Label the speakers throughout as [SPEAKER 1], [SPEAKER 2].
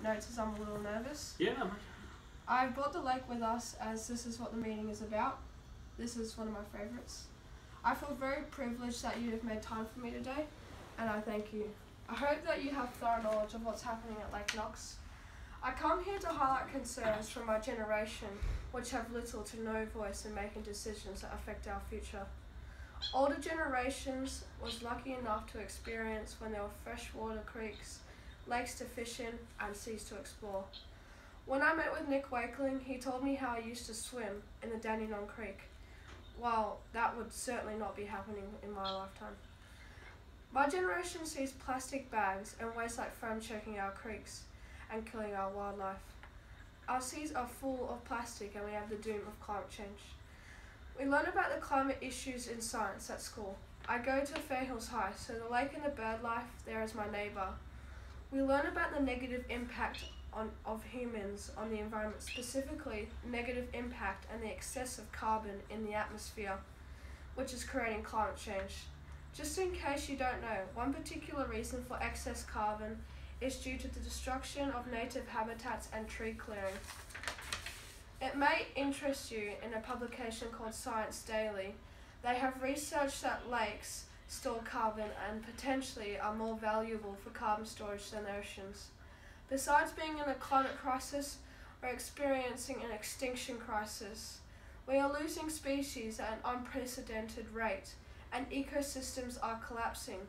[SPEAKER 1] notes as I'm a little nervous.
[SPEAKER 2] Yeah, no.
[SPEAKER 1] I brought the lake with us as this is what the meeting is about. This is one of my favourites. I feel very privileged that you have made time for me today, and I thank you. I hope that you have thorough knowledge of what's happening at Lake Knox. I come here to highlight concerns from my generation which have little to no voice in making decisions that affect our future. Older generations was lucky enough to experience when there were freshwater creeks, lakes to fish in, and seas to explore. When I met with Nick Wakeling, he told me how he used to swim in the Dandenong Creek. Well, that would certainly not be happening in my lifetime. My generation sees plastic bags and waste like foam choking our creeks and killing our wildlife. Our seas are full of plastic and we have the doom of climate change. We learn about the climate issues in science at school. I go to Fairhills High, so the lake and the bird life there is my neighbour. We learn about the negative impact of humans on the environment, specifically negative impact and the excess of carbon in the atmosphere, which is creating climate change. Just in case you don't know, one particular reason for excess carbon is due to the destruction of native habitats and tree clearing. It may interest you in a publication called Science Daily. They have researched that lakes store carbon and potentially are more valuable for carbon storage than oceans. Besides being in a climate crisis, we're experiencing an extinction crisis. We are losing species at an unprecedented rate, and ecosystems are collapsing.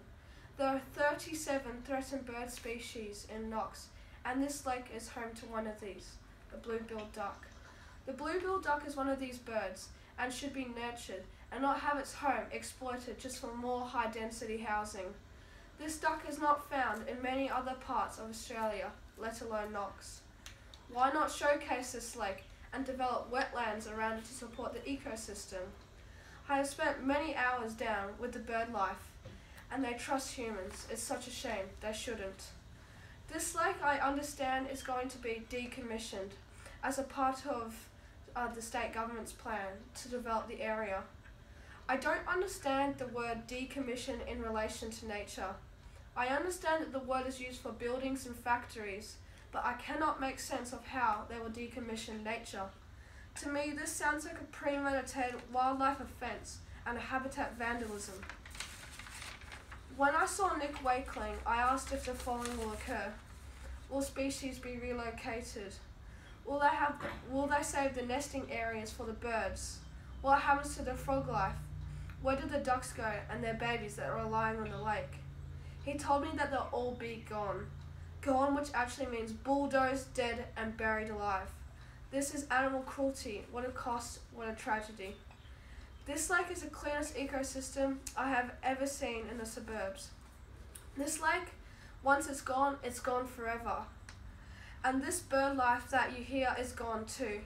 [SPEAKER 1] There are 37 threatened bird species in Knox, and this lake is home to one of these, the blue-billed duck. The blue-billed duck is one of these birds and should be nurtured and not have its home exploited just for more high-density housing. This duck is not found in many other parts of Australia, let alone Knox. Why not showcase this lake and develop wetlands around it to support the ecosystem? I have spent many hours down with the bird life, and they trust humans. It's such a shame. They shouldn't. This lake, I understand, is going to be decommissioned as a part of the state government's plan to develop the area. I don't understand the word decommission in relation to nature. I understand that the word is used for buildings and factories, but I cannot make sense of how they will decommission nature. To me, this sounds like a premeditated wildlife offence and a habitat vandalism. When I saw Nick Wakeling, I asked if the following will occur. Will species be relocated? Will they save the nesting areas for the birds? What happens to the frog life? Where do the ducks go and their babies that are relying on the lake? He told me that they'll all be gone. Gone, which actually means bulldozed, dead, and buried alive. This is animal cruelty. What a cost, what a tragedy. This lake is the cleanest ecosystem I have ever seen in the suburbs. This lake, once it's gone forever. And this bird life that you hear is gone too.